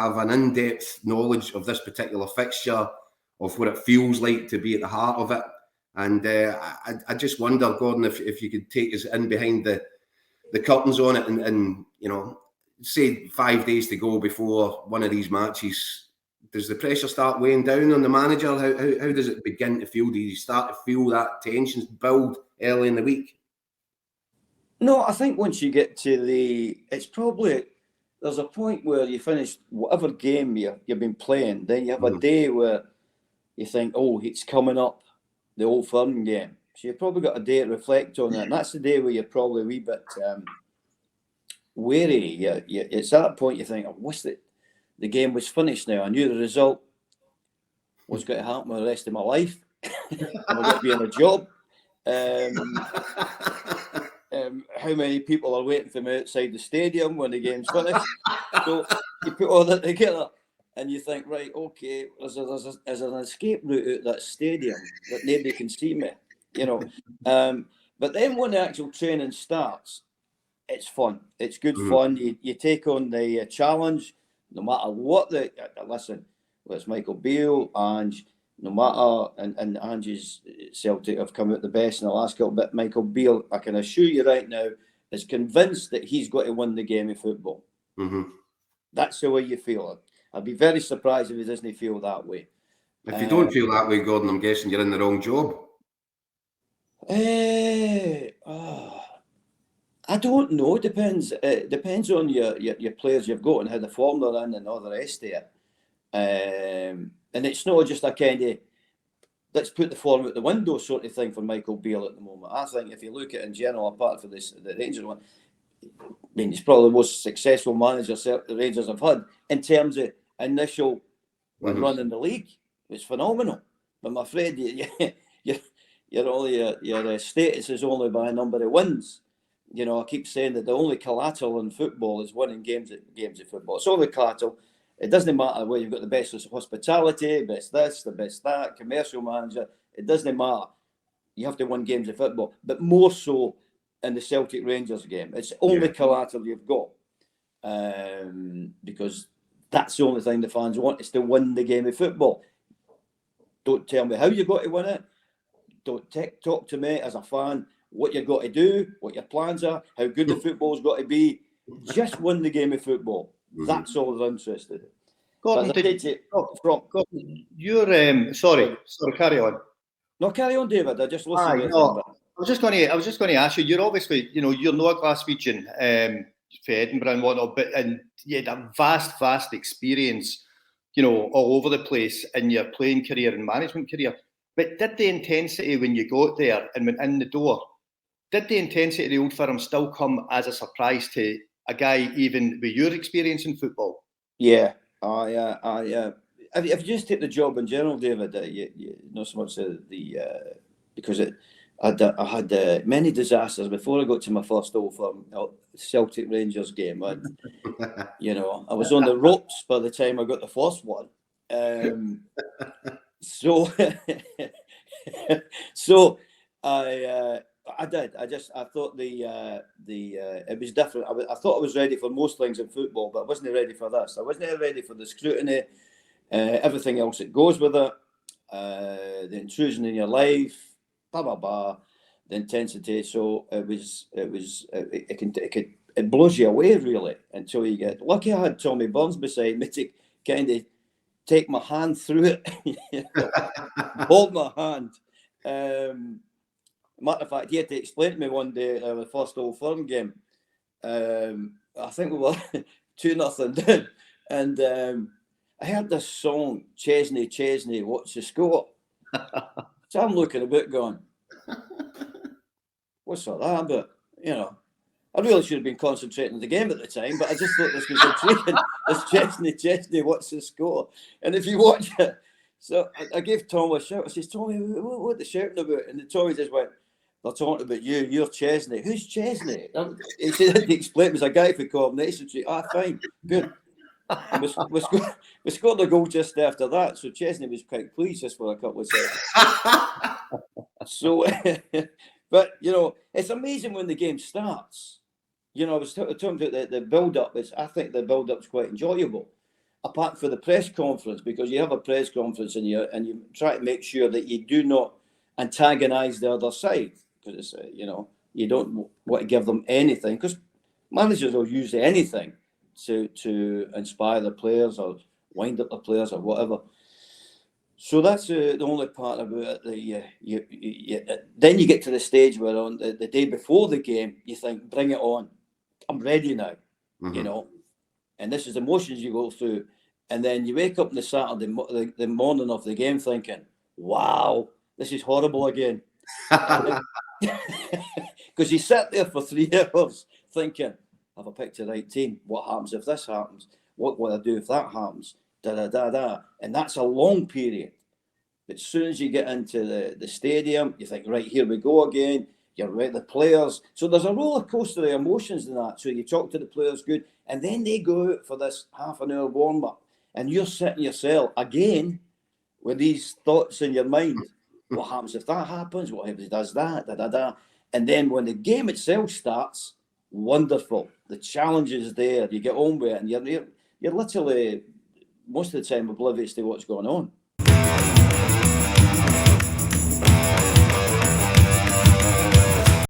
have an in-depth knowledge of this particular fixture, of what it feels like to be at the heart of it. And I just wonder, Gordon, if you could take us in behind the curtains on it and say 5 days to go before one of these matches. Does the pressure start weighing down on the manager? How does it begin to feel? Do you start to feel that tension build early in the week? No, I think once you get to there's a point where you finish whatever game you've been playing, then you have a day where you think, oh, it's coming up, the Old Firm game. So you've probably got a day to reflect on that. And that's the day where you're probably a wee bit wary. It's at that point you think, I wish that the game was finished now. I knew the result was going to happen for the rest of my life. I'm going to be in a job. How many people are waiting for me outside the stadium when the game's finished? So you put all that together and you think, right, okay, there's an escape route out that stadium that nobody can see me, But then when the actual training starts, it's fun. It's good fun. You take on the challenge, no matter what listen, whether it's Michael Beale, Ange, no matter, and Ange's Celtic have come out the best in the last couple, but Michael Beale, I can assure you right now, is convinced that he's got to win the game of football. That's the way you feel it. I'd be very surprised if he doesn't feel that way. If you don't feel that way, Gordon, I'm guessing you're in the wrong job. I don't know. It depends. It depends on your players you've got and how the form they're in and all the rest of it. And it's not just a kind of let's put the form out the window sort of thing for Michael Beale at the moment. I think if you look at it in general, apart from the Rangers one, I mean, he's probably the most successful manager the Rangers have had in terms of initial run in the league. It's phenomenal. But I'm afraid your status is only by a number of wins. I keep saying that the only collateral in football is winning games of football. It's only collateral. It doesn't matter whether you've got the best hospitality, best this, the best that, commercial manager. It doesn't matter. You have to win games of football, but more so in the Celtic Rangers game. It's only collateral you've got, because that's the only thing the fans want is to win the game of football. Don't tell me how you got to win it. Don't talk to me as a fan what you've got to do, what your plans are, how good the football's got to be. Just win the game of football. That's all they're interested in. Gordon, sorry, carry on. No, carry on, David. I just listened. I was just going to ask you. You're obviously, you're not a Glaswegian for Edinburgh and whatnot, but you had a vast experience, all over the place in your playing career and management career. But did the intensity when you got there and went in the door, did the intensity of the Old Firm still come as a surprise to a guy even with your experience in football? Yeah, if you just take the job in general, David, you not so much because I had many disasters before I got to my first Old Firm Celtic Rangers game. I was on the ropes by the time I got the first one. So I did. I thought it was different. I thought I was ready for most things in football, but I wasn't ready for this. I wasn't ready for the scrutiny, everything else that goes with it, the intrusion in your life, blah blah blah, the intensity. So it blows you away really until you get lucky. I had Tommy Burns beside me to kind of take my hand through it, hold my hand. Matter of fact, he had to explain to me one day the first Old Firm game. I think we were 2-0 down, and I heard this song, Chesney, what's the score? So I'm looking a bit going, what's all that about? I really should have been concentrating on the game at the time, but I just thought this was intriguing. This Chesney, what's the score? And if you watch it, so I gave Tom a shout. I says, Tommy, what are they shouting about? And Tommy just went, they're talking about you. You're Chesney. Who's Chesney? He said he explained it was a guy for Coronation Street. Fine, good. We scored a goal just after that, so Chesney was quite pleased just for a couple of seconds. So, but it's amazing when the game starts. I was talking about the build-up. I think the build-up's quite enjoyable. apart from the press conference, because you have a press conference and you try to make sure that you do not antagonise the other side, because it's, you don't want to give them anything, because managers will use anything to inspire the players or wind up the players or whatever. So that's the only part about it. Then you get to the stage where on the day before the game, you think, bring it on. I'm ready now, And this is the emotions you go through. And then you wake up on the Saturday, the morning of the game thinking, wow, this is horrible again. Because you sat there for 3 hours thinking, have I picked the right team? What happens if this happens? What will I do if that happens? And that's a long period. But as soon as you get into the stadium, you think, right, here we go again. You're right, the players. So there's a roller coaster of emotions in that. So you talk to the players good, and then they go out for this half an hour warm up, and you're sitting in your cell again with these thoughts in your mind. What happens if that happens? What if he does that? And then when the game itself starts, wonderful. The challenge is there. You get on with it, and you're literally most of the time oblivious to what's going on.